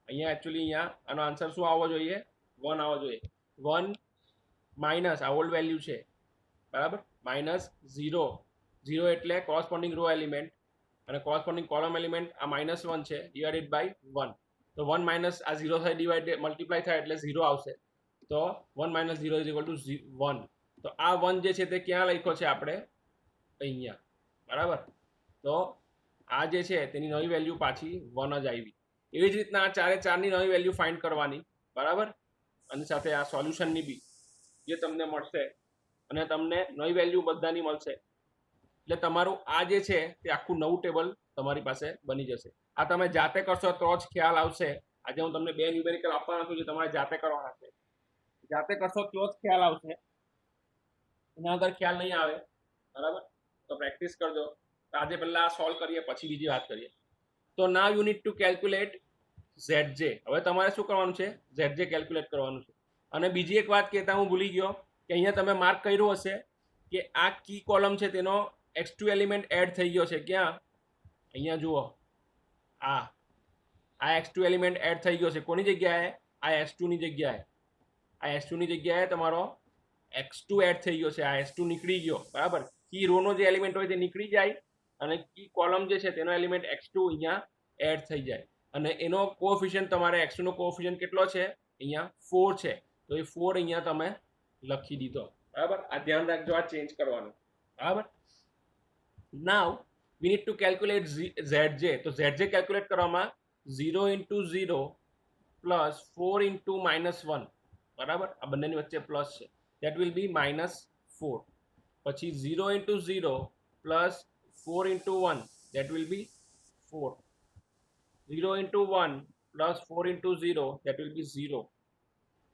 અહીંયા એકચ્યુઅલી અહીંયા આનો આન્સર શું આવવો જોઈએ, 1 આવવો જોઈએ. 1 માઇનસ આ ઓલ્ડ વેલ્યુ છે, બરાબર, -0, 0 એટલે કોરસ્પોન્ડિંગ રો એલિમેન્ટ અને કોરસ્પોન્ડિંગ કોલમ એલિમેન્ટ આ -1 છે ડિવાઇડેડ બાય 1. તો 1 માઇનસ આ 0 થાય ડિવાઇડેડ મલ્ટીપ્લાય થાય એટલે 0 આવશે. તો 1 - 0 ઇઝ ઇક્વલ ટુ 1. તો આ 1 જે છે તે ક્યાં લખ્યો છે આપણે, અહીંયા, બરાબર. તો આ જે છે તેની નવી વેલ્યુ પાછી 1 જ આવી. એવી જ રીતના આ ચારે ચારની નવી વેલ્યુ ફાઇન્ડ કરવાની, બરાબર. અને સાથે આ સોલ્યુશનની બી જે તમને મળશે અને તમને નવી વેલ્યુ બધાની મળશે એટલે તમારું આ જે છે તે આખું નવું ટેબલ તમારી પાસે બની જશે. આ તમે જાતે કરશો તો જ ખ્યાલ આવશે. આજે હું તમને 2 ન્યુમેરિકલ આપવાના છું જે તમારે જાતે કરવાના છે. જાતે કરશો તો જ ખ્યાલ આવશે, એના વગર ખ્યાલ નહીં આવે, બરાબર. તો પ્રેક્ટિસ કરજો. આજે પહેલા આ સોલ્વ કરીએ પછી બીજી વાત કરીએ. તો now you need to calculate ZJ. હવે તમારે શું કરવાનું છે, ZJ કેલ્ક્યુલેટ કરવાનું છે. અને બીજી એક વાત કહેતા હું ભૂલી ગયો કે અહીંયા તમે માર્ક કર્યું હશે કે આ કી કોલમ છે તેનો x2 એલિમેન્ટ એડ થઈ ગયો છે. ક્યાં, અહીંયા જુઓ, આ x2 એલિમેન્ટ એડ થઈ ગયો છે. કોની જગ્યાએ, આ x2 ની જગ્યાએ, આ x2 ની જગ્યાએ તમારો x2 એડ થઈ ગયો છે. આ x2 નીકળી ગયો, બરાબર. કી રોનો જે એલિમેન્ટ હોય તે નીકળી જાય અને કી કોલમ જે છે તેનો એલિમેન્ટ x2 અહીંયા એડ થઈ જાય અને એનો કોએફિશિયન્ટ તમારે x2 નો કોએફિશિયન્ટ કેટલો છે, અહીંયા 4 છે. તો એ 4 અહીંયા તમે લખી દીધો, બરાબર. આ ધ્યાન રાખજો, આ ચેન્જ કરવાનું, બરાબર. Now we need to calculate ZJ. તો ZJ કેલ્ક્યુલેટ કરવામાં 0 * 0 પ્લસ 4 * -1, બરાબર. આ બંનેની વચ્ચે પ્લસ છે, that will be -4. પછી 0 * 0 plus 4 * 1, that will be 4. 0 * 1 plus 4 * 0, that will be 0.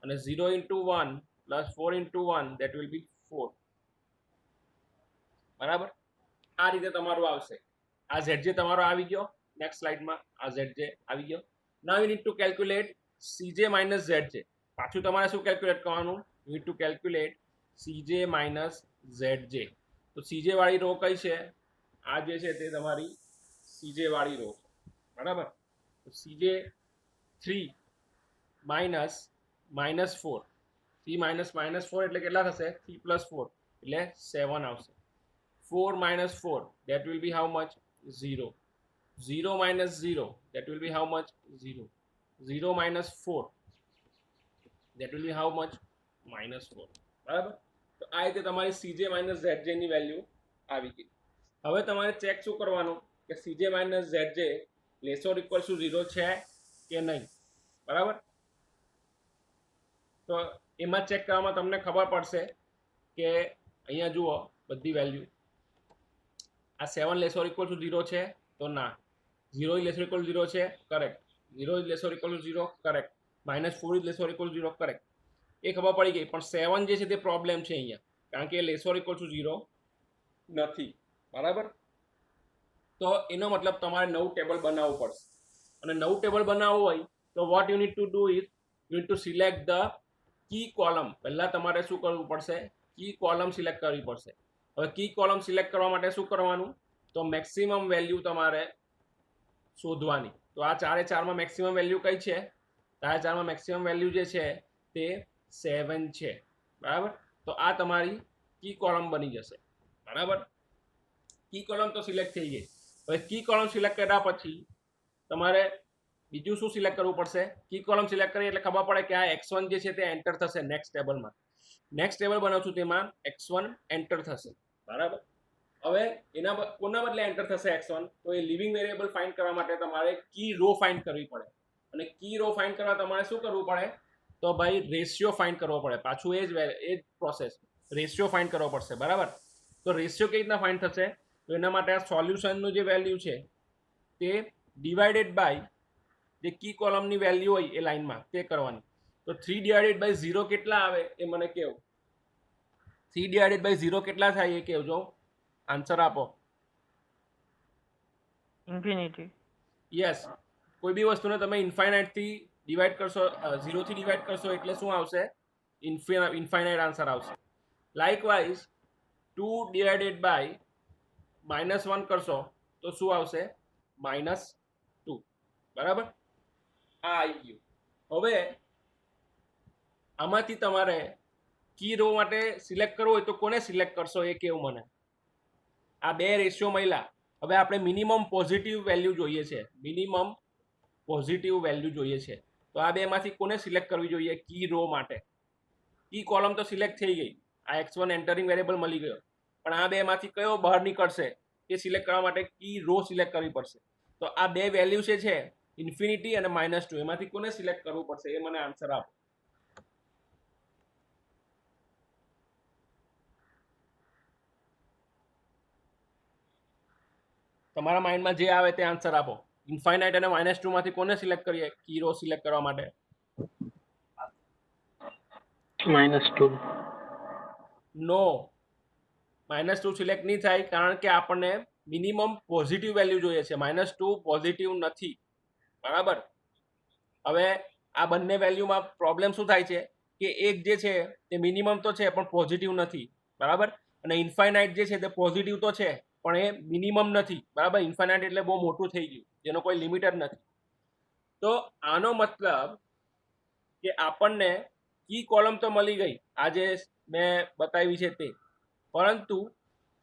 અને 0 * 1 પ્લસ 4 * 1, that will be 4, બરાબર. આ રીતે તમારું આવશે. આ ZJ તમારો આવી ગયો. નેક્સ્ટ સ્લાઇડમાં આ ZJ આવી ગયો. Now you need to calculate CJ - ZJ. પાછું તમારે શું કેલ્ક્યુલેટ કરવાનું, you need to calculate CJ - ZJ. તો CJ વાળી રો કઈ છે, આ જે છે તે તમારી CJ વાળી રો, બરાબર. તો CJ 3 - -4, 3 - -4 એટલે કેટલા થશે, 3 + 4 એટલે 7 આવશે. 4 - 4, that will be how much, 0. 0 - 0, that will be how much, 0. 0 - 4, that will be how much, -4 બરાબર. તો આ રીતે તમારી CJ - ZJ ની વેલ્યુ આવી ગઈ. હવે તમારે ચેક શું કરવાનું કે CJ - ZJ less or equal to 0 છે કે નહીં, બરાબર. તો એમાં ચેક કરવામાં તમને ખબર પડશે કે અહીંયા જુઓ બધી વેલ્યુ, આ 7 લેસ ઓર ઇક્વલ ટુ 0 છે તો ના, 0 લેસ ઓર ઇક્વલ ટુ 0 છે, correct, 0 less or equal to 0, correct, -4 less or equal to 0, correct. એ ખબર પડી ગઈ. પણ 7 જે છે તે પ્રોબ્લેમ છે અહીંયા, કારણ કે લેસ ઓર ઇક્વલ ટુ 0 નથી, બરાબર. તો એનો મતલબ તમારે નવું ટેબલ બનાવવું પડશે, અને નવું ટેબલ બનાવવું હોય તો what you need to do is you need to select the key column. પહેલા તમારે શું કરવું પડશે, કી કોલમ સિલેક્ટ કરવી પડશે. હવે કી કોલમ સિલેક્ટ કરવા માટે શું કરવાનું, તો મેક્સિમમ વેલ્યુ તમારે શોધવાની. તો આ 4 માં મેક્સિમમ વેલ્યુ કઈ છે, 4 માં મેક્સિમમ વેલ્યુ જે છે તે 7 છે, બરાબર. તો આ તમારી કી કોલમ બની જશે, બરાબર. કી કોલમ તો સિલેક્ટ થઈ ગઈ. હવે કી કોલમ સિલેક્ટ કર્યા પછી તમારે બીજું શું સિલેક્ટ કરવું પડશે, કી કોલમ સિલેક્ટ કરી એટલે ખબર પડે કે આ x1 જે છે તે એન્ટર થશે નેક્સ્ટ ટેબલમાં. નેક્સ્ટ ટેબલ બનાવશું તેમાં x1 એન્ટર થશે, બરાબર. હવે એના કોના બદલે એન્ટર થશે x1, તો એ લિવિંગ વેરિયેબલ ફાઇન્ડ કરવા માટે તમારે કી રો ફાઇન્ડ કરવી પડે. અને કી રો ફાઇન્ડ કરવા તમારે શું કરવું પડે, તો ભાઈ રેશિયો ફાઇન્ડ કરવો પડે. પાછું એ જ પ્રોસેસ, રેશિયો ફાઇન્ડ કરવો પડશે, બરાબર. તો રેશિયો કેવી રીતના ફાઇન્ડ થશે, તો એના માટે આ સોલ્યુશનનું જે વેલ્યુ છે તે ડિવાઇડેડ બાય જે કી કોલમની વેલ્યુ હોય એ લાઈનમાં તે કરવાની. તો 3/0 કેટલા આવે એ મને કહેવું, 3/0 કેટલા થાય એ કહેજો, આન્સર આપો. ઇન્ફિનિટી. યસ, કોઈ બી વસ્તુને તમે ઇન્ફાઇનાઇટ થી ડિવાઈડ કરશો, 0 થી ડિવાઈડ કરશો એટલે શું આવશે, ઇન્ફાઇનાઇટ આન્સર આવશે. લાઇકવાઇઝ 2/-1 કરશો તો શું આવશે, -2, બરાબર. આ આવી ગયું. હવે આમાંથી તમારે કી રો માટે સિલેક્ટ કરવું હોય તો કોને સિલેક્ટ કરશો એ કેવું મને. આ બે રેશિયો મળ્યા. હવે આપણે મિનિમમ પોઝિટિવ વેલ્યુ જોઈએ છે, મિનિમમ પોઝિટિવ વેલ્યુ જોઈએ છે. તો આ બેમાંથી કોને સિલેક્ટ કરવી જોઈએ કી રો માટે. કી કોલમ તો સિલેક્ટ થઈ ગઈ, આ x1 એન્ટરિંગ વેરિયેબલ મળી ગયો, પણ આ બેમાંથી કયો બહાર નીકળશે એ સિલેક્ટ કરવા માટે કી રો સિલેક્ટ કરવી પડશે. તો આ બે વેલ્યુ છે ઇન્ફિનિટી અને -2, એમાંથી કોને સિલેક્ટ કરવું પડશે એ મને આન્સર આપો. તમારા માઇન્ડમાં જે આવે તે આન્સર આપો. ઇન્ફાઇનાઇટ અને -2 માંથી કોને સિલેક્ટ કરીએ કી રો સિલેક્ટ કરવા માટે. -2. નો, -2 સિલેક્ટ નહીં થાય, કારણ કે આપણને મિનિમમ પોઝિટિવ વેલ્યુ જોઈએ છે, -2 પોઝિટિવ નથી, બરાબર. હવે આ બંને વેલ્યુમાં પ્રોબ્લેમ શું થાય છે કે એક જે છે તે મિનિમમ તો છે પણ પોઝિટિવ નથી, બરાબર. અને ઇન્ફાઇનાઇટ જે છે તે પોઝિટિવ તો છે પણ એ મિનિમમ નથી, બરાબર. ઇન્ફાઇનાઇટ એટલે બહુ મોટું થઈ ગયું, જેનો કોઈ લિમિટ જ નથી. તો આનો મતલબ કે આપણને કી કોલમ તો મળી ગઈ, આ જે મેં બતાવી છે તે, પરંતુ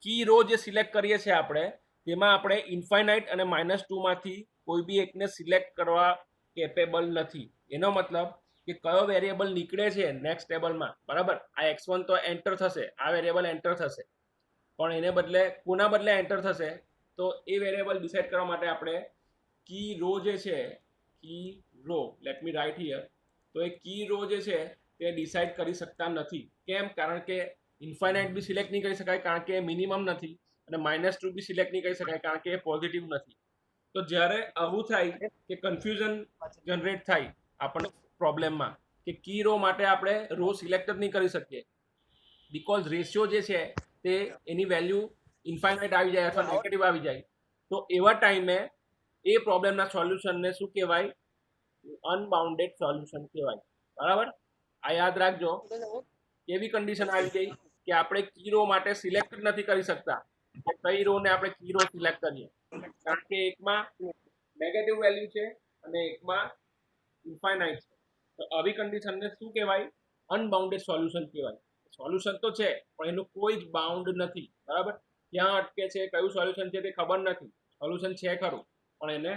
કી રો જે સિલેક્ટ કરીએ છીએ આપણે, તેમાં આપણે ઇન્ફાઇનાઇટ અને -2 માંથી કોઈ બી એકને સિલેક્ટ કરવા કેપેબલ નથી. એનો મતલબ કે કયો વેરિયેબલ નીકળે છે નેક્સ્ટ ટેબલમાં, બરાબર. આ x1 તો એન્ટર થશે, આ વેરિયેબલ એન્ટર થશે, પણ એને બદલે કોના બદલે એન્ટર થશે, તો એ વેરિયેબલ ડિસાઇડ કરવા માટે આપણે કી રો જે છે, key row, let me write here, તો એ કી રો જે છે તે ડિસાઇડ કરી શકતા નથી. કેમ, કારણ કે ઇન્ફાઇનાઇટ બી સિલેક્ટ નહીં કરી શકાય કારણ કે એ મિનિમમ નથી, અને -2 બી સિલેક્ટ નહીં કરી શકાય કારણ કે એ પોઝિટિવ નથી. તો જ્યારે આવું થાય કે કન્ફ્યુઝન જનરેટ થાય આપણને પ્રોબ્લેમમાં, કે કી રો માટે આપણે રો સિલેક્ટ જ નહીં કરી શકીએ, બીકોઝ રેશિયો જે છે તે એની વેલ્યુ ઇન્ફાઇનાઇટ આવી જાય અથવા નેગેટિવ આવી જાય. તો એવા ટાઈમે એ પ્રોબ્લેમના સોલ્યુશનને શું કહેવાય, અનબાઉન્ડેડ સોલ્યુશન કહેવાય, બરાબર. આ યાદ રાખજો. એવી કન્ડિશન આવી ગઈ કે આપણે કી રો માટે સિલેક્ટ જ નથી કરી શકતા, કઈ રો ને આપણે કી રો સિલેક્ટ કરીએ, કારણ કે એકમાં નેગેટિવ વેલ્યુ છે અને એકમાં ઇન્ફાઇનાઇટ છે. તો આવી કન્ડિશનને શું કહેવાય, અનબાઉન્ડેડ સોલ્યુશન કહેવાય. સોલ્યુશન તો છે પણ એનું કોઈ જ બાઉન્ડ નથી, બરાબર. ક્યાં અટકે છે, કયું સોલ્યુશન છે તે ખબર નથી, સોલ્યુશન છે ખરું પણ એને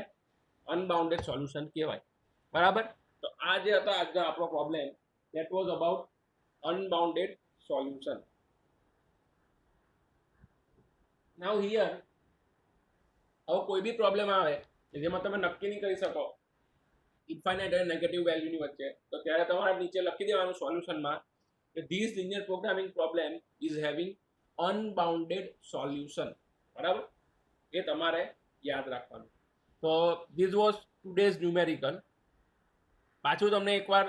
અનબાઉન્ડેડ સોલ્યુશન કહેવાય, બરાબર. તો આ જે હતો આજનો આપણો problem, that was about unbounded solution. Now here હવે કોઈ બી પ્રોબ્લેમ આવે જેમાં તમે નક્કી નહીં કરી શકો ઇન્ફાઇનાઇટ અને નેગેટિવ વેલ્યુની વચ્ચે, તો ત્યારે તમારે નીચે લખી દેવાનું સોલ્યુશનમાં કે this linear programming problem is having unbounded solution. બરાબર, એ તમારે યાદ રાખવાનું. તો ધીસ વોઝ ટુડેઝ ન્યુમેરિકલ. પાછું તમને એકવાર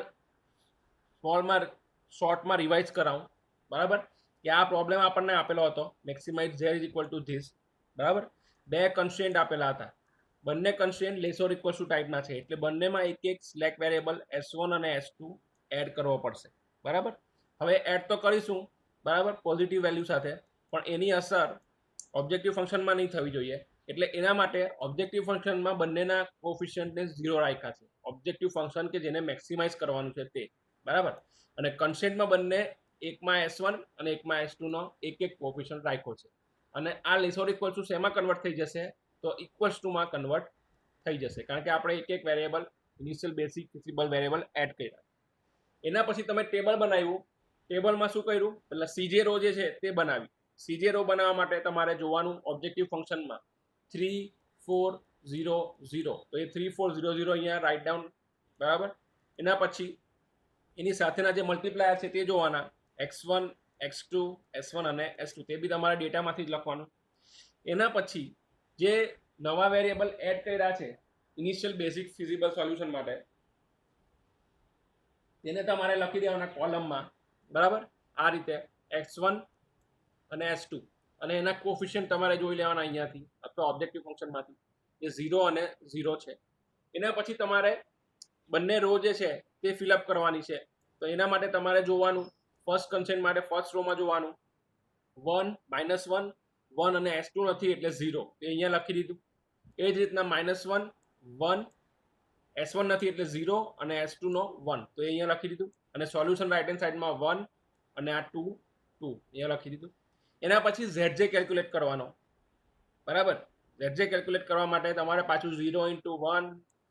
સ્મોલમાં શોર્ટમાં રિવાઇઝ કરાવું. બરાબર, કે આ પ્રોબ્લેમ આપણને આપેલો હતો maximize Z is equal to this. બરાબર, બે કન્સ્ટ્રેન્ટ આપેલા હતા. બંને constraint less or equal to ટાઈપના છે, એટલે બંનેમાં એક એક સ્લેક વેરિયેબલ S1 અને S2 એડ કરવો પડશે. બરાબર, હવે એડ તો કરીશું, બરાબર, પોઝિટિવ વેલ્યુ સાથે, પણ એની અસર ઓબ્જેક્ટિવ ફંક્શનમાં નહીં થવી જોઈએ. એટલે એના માટે ઓબ્જેક્ટિવ ફંક્શનમાં બંનેના કોફિશિયન્ટને 0 રાખ્યા છે. ઓબ્જેક્ટિવ ફંક્શન કે જેને મેક્સિમાઇઝ કરવાનું છે તે. બરાબર, અને કન્સ્ટ્રેન્ટમાં બંને એકમાં S1 અને એકમાં S2 નો એક એક કોફિશિયન્ટ રાખ્યો છે. અને આ લેસ ઓર ઇક્વલ ટુ શેમાં કન્વર્ટ થઈ જશે? તો ઇક્વલ્સ ટુમાં કન્વર્ટ થઈ જશે, કારણ કે આપણે એક એક variable initial basic feasible variable add કર્યા. એના પછી તમે ટેબલ બનાવ્યું. ટેબલમાં શું કર્યું? એટલે સીજે રો જે છે તે બનાવી. સીજે રો બનાવવા માટે તમારે જોવાનું ઓબ્જેક્ટિવ ફંક્શનમાં 3 4 0 0, તો એ 3 4 0 0 અહીંયા રાઇટ ડાઉન. બરાબર, એના પછી એની સાથેના જે મલ્ટીપ્લાયર છે તે જોવાના, x1 x2 s1 અને s2, તે બી તમારા ડેટામાંથી જ લખવાનું. એના પછી જે નવા વેરિયેબલ એડ કર્યા છે ઇનિશિયલ બેસિક ફિઝિબલ સોલ્યુશન માટે, તેને તમારે લખી દેવાના કોલમમાં. બરાબર, આ રીતે x1 અને s2, અને એના કોફિશિયન્ટ તમારે જોઈ લેવાના અહીંયાથી અથવા ઓબ્જેક્ટિવ ફંક્શનમાંથી, એ 0 અને 0 છે. એના પછી તમારે બંને રો જે છે તે ફિલઅપ કરવાની છે. તો એના માટે તમારે જોવાનું ફર્સ્ટ કન્સ્ટ્રેન્ટ માટે ફર્સ્ટ રોમાં જોવાનું 1 -1 1 અને S2 નથી એટલે 0, એ અહીંયા લખી દીધું. એ જ રીતના -1 1 S1 નથી એટલે 0 અને S2 નો 1, તો એ અહીંયા લખી દીધું. અને સોલ્યુશન રાઇટ હેન્ડ સાઈડમાં 1 અને આ 2 2 અહીંયા લખી દીધું. એના પછી ZJ કેલ્ક્યુલેટ કરવાનો. બરાબર, ZJ કેલ્ક્યુલેટ કરવા માટે તમારે પાછું 0 × 1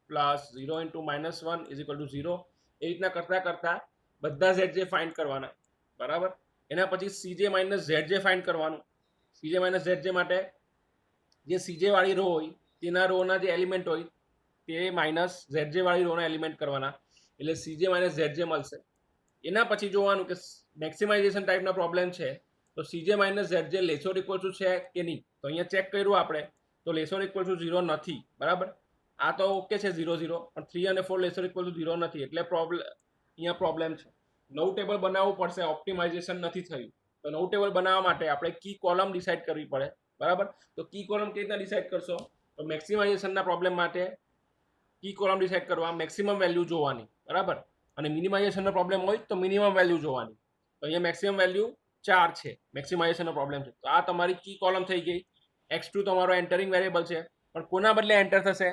પ્લસ 0 × -1 ઇઝ ઇક્વલ ટુ 0, એ રીતના કરતા કરતા બધા ZJ ફાઇન્ડ કરવાના. બરાબર, એના પછી CJ - ZJ ફાઇન્ડ કરવાનું. CJ - ZJ માટે જે CJ વાળી રો હોય તેના રોના જે એલિમેન્ટ હોય તે ZJ વાળી રોના એલિમેન્ટ કરવાના, એટલે CJ - ZJ મળશે. એના પછી જોવાનું કે મેક્સિમાઇઝેશન ટાઈપનો પ્રોબ્લેમ છે, તો CJ - ZJ less or equal to છે કે નહીં. તો અહીંયા ચેક કર્યું આપણે, તો લેસ ઓર ઇક્વલ ટુ 0 નથી. બરાબર, આ તો ઓકે છે 0 0, પણ 3 અને 4 લેસ ઓર ઇક્વલ ટુ 0 નથી, એટલે અહીંયા પ્રોબ્લેમ છે. નવું ટેબલ બનાવવું પડશે, ઓપ્ટિમાઇઝેશન નથી થયું. તો નવું ટેબલ બનાવવા માટે આપણે કી કોલમ ડિસાઇડ કરવી પડે. બરાબર, તો કી કોલમ કેવી રીતના ડિસાઇડ કરશો? તો મેક્સિમાઇઝેશનના પ્રોબ્લેમ માટે કી કોલમ ડિસાઇડ કરવા મેક્સિમમ વેલ્યુ જોવાની. બરાબર, અને મિનિમાઇઝેશનનો પ્રોબ્લેમ હોય તો મિનિમમ વેલ્યુ જોવાની. તો અહીંયા મેક્સિમમ વેલ્યુ 4 છે, મેક્સિમાઇઝેશનનો પ્રોબ્લેમ છે. તો આ તમારી કી કોલમ થઈ ગઈ. x2 તમારો એન્ટરિંગ વેરિયેબલ છે, પણ કોના બદલે એન્ટર થશે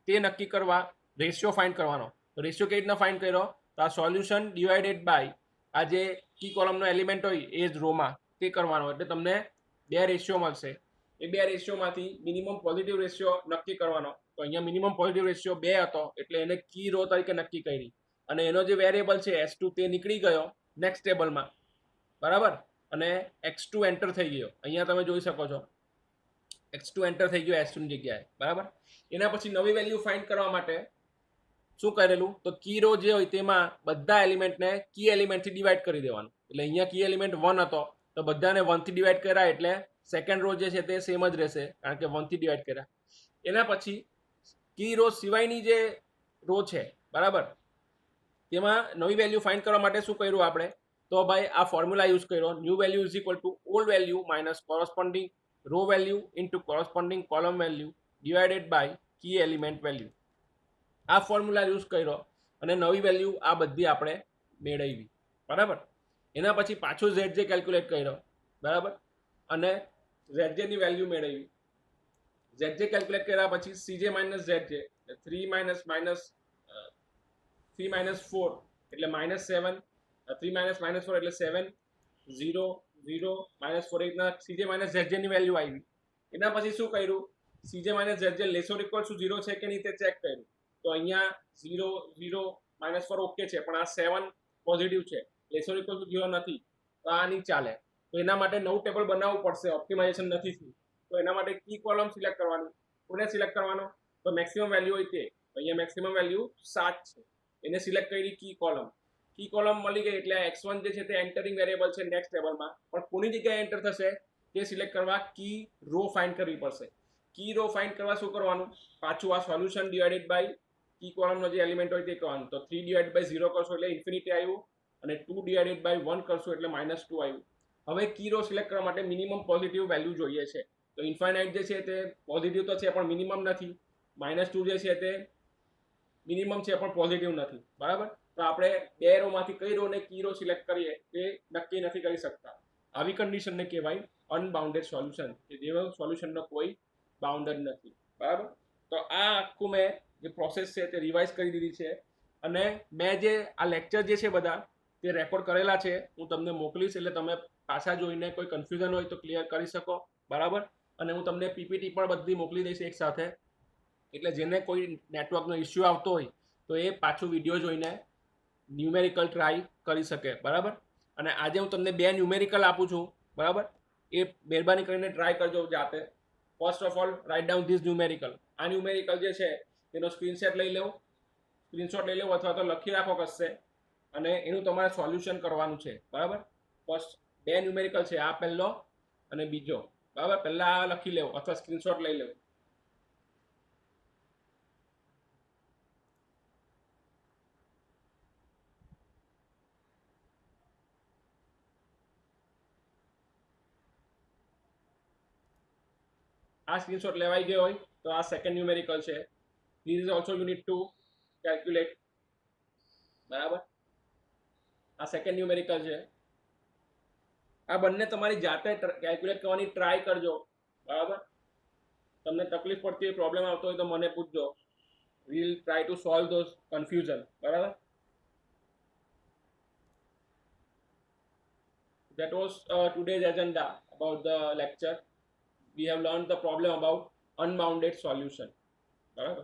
તે નક્કી કરવા રેશિયો ફાઇન્ડ કરવાનો. તો રેશિયો કેવી રીતના ફાઇન્ડ કર્યો? તો આ સોલ્યુશન ડિવાઇડેડ બાય આ જે કી કોલમનો એલિમેન્ટ હોય એ જ રોમાં તે કરવાનો, એટલે તમને 2 રેશિયો મળશે. એ 2 રેશિયોમાંથી મિનિમમ પોઝિટિવ રેશિયો નક્કી કરવાનો. તો અહીંયા મિનિમમ પોઝિટિવ રેશિયો 2 હતો, એટલે એને કી રો તરીકે નક્કી કરી, અને એનો જે વેરિયેબલ છે S2 તે નીકળી ગયો નેક્સ્ટ ટેબલમાં. બરાબર, અને x2 એન્ટર થઈ ગયો. અહીંયા તમે જોઈ શકો છો x2 એન્ટર થઈ ગયો S2 ની જગ્યાએ. બરાબર, એના પછી નવી વેલ્યુ ફાઇન્ડ કરવા માટે શું કરેલું? તો કી રો જે હોય તેમાં બધા એલિમેન્ટને કી એલિમેન્ટથી ડિવાઈડ કરી દેવાનું. એટલે અહીંયા કી એલિમેન્ટ 1 હતો, તો બધાને 1 થી ડિવાઈડ કર્યા, એટલે સેકન્ડ રો જે છે તે સેમ જ રહેશે, કારણ કે 1 થી ડિવાઈડ કર્યા. એના પછી કી રો સિવાયની જે રો છે, બરાબર, તેમાં નવી વેલ્યુ ફાઇન્ડ કરવા માટે શું કર્યું આપણે? તો ભાઈ આ ફોર્મ્યુલા યુઝ કર્યો, new value is equal to old value minus corresponding row value into corresponding column value divided by key element value. આ ફોર્મ્યુલા યુઝ કર્યો અને નવી વેલ્યુ આ બધી આપણે મેળવી. બરાબર, એના પછી પાછો ZJ કેલ્ક્યુલેટ કર્યો. બરાબર, અને ZJ ની વેલ્યુ મેળવી. ZJ કેલ્ક્યુલેટ કર્યા પછી CJ - ZJ 3 - 4 એટલે -7, 3 - -4 એટલે 7 0 0 -4, રીતના CJ - ZJ ની વેલ્યુ આવી. એના પછી શું કર્યું? CJ - ZJ less or equal to 0 છે કે નહીં તે ચેક કર્યું. તો અહીંયા 0 0 -4 ઓકે છે, પણ આ 7 પોઝિટિવ છે, લેસ ઓર ઇક્વલ ટુ 0 નથી તો આ નહીં ચાલે. તો એના માટે નવું ટેબલ બનાવવું પડશે, ઓપ્ટિમાઇઝેશન નથી થયું. તો એના માટે કી કોલમ સિલેક્ટ કરવાનું. કોને સિલેક્ટ કરવાનો? તો મેક્સિમમ વેલ્યુ હોય તે. તો અહીંયા મેક્સિમમ વેલ્યુ 7 છે, એને સિલેક્ટ કરી કી કોલમ. કી કોલમ મળી ગઈ એટલે x1 જે છે તે એન્ટરિંગ વેરિયેબલ છે નેક્સ્ટ ટેબલમાં, પણ કોની જગ્યાએ એન્ટર થશે તે સિલેક્ટ કરવા કી રો ફાઇન્ડ કરવી પડશે. કી રો ફાઇન્ડ કરવા શું કરવાનું? પાછું આ સોલ્યુશન ડિવાઇડેડ બાય કી કોલમનો જે એલિમેન્ટ હોય તે કરવાનું. તો 3 ડિવાઇડ બાય 0 કરશો એટલે ઇન્ફિનિટી આવ્યું, અને 2 ડિવાઇડેડ બાય 1 કરશો એટલે -2 આવ્યું. હવે કી રો સિલેક્ટ કરવા માટે મિનિમમ પોઝિટિવ વેલ્યુ જોઈએ છે. તો ઇન્ફાઇનાઇટ જે છે તે પોઝિટિવ તો છે પણ મિનિમમ નથી, -2 જે છે તે મિનિમમ છે પણ પોઝિટિવ નથી, બરાબર. તો આપણે બે રોમાંથી કઈ રોને કી રો સિલેક્ટ કરીએ તે નક્કી નથી કરી શકતા. આવી કન્ડિશનને કહેવાય અનબાઉન્ડેડ સોલ્યુશન, કે જેવા સોલ્યુશનનો કોઈ બાઉન્ડ જ નથી, બરાબર. તો આ આખું મેં જે પ્રોસેસ છે તે રિવાઇઝ કરી દીધી છે, અને મેં જે આ લેક્ચર જે છે બધા તે રેકોર્ડ કરેલા છે, હું તમને મોકલીશ એટલે તમે પાછા જોઈને કોઈ કન્ફ્યુઝન હોય તો ક્લિયર કરી શકો, બરાબર. અને હું તમને પીપીટી પણ બધી મોકલી દઈશ એક સાથે, એટલે જેને કોઈ નેટવર્કનો ઇસ્યુ આવતો હોય તો એ પાછું વિડીયો જોઈને ન્યુમેરિકલ ટ્રાય કરી શકે, બરાબર. અને આજે હું તમને બે ન્યુમેરિકલ આપું છું, બરાબર. એ મહેરબાની કરીને ટ્રાય કરજો જાતે. First of all write down this numerical. આ ન્યુમેરિકલ જે છે તેનો સ્ક્રીનશોટ લઈ લેવો અથવા તો લખી રાખો કશે, અને એનું તમારે સોલ્યુશન કરવાનું છે, બરાબર. ફર્સ્ટ બે ન્યુમેરિકલ છે, આ પહેલો અને બીજો, બરાબર. પહેલા આ લખી લેવો અથવા સ્ક્રીનશોટ લઈ લેવો. આ સ્ક્રીનશોટ લેવાઈ ગયો હોય તો આ સેકન્ડ ન્યુમેરિકલ છે. This is also you need to calculate, બરાબર. આ સેકન્ડ ન્યુમેરિકલ છે. આ બંને તમારી જાતે કેલ્ક્યુલેટ કરવાની ટ્રાય કરજો, બરાબર. તમને તકલીફ પડતી હોય, પ્રોબ્લેમ આવતો હોય તો મને પૂછજો. We'll try to solve those confusion, બરાબર. That was today's agenda about the lecture. We have learned the problem about unbounded solution, બરાબર.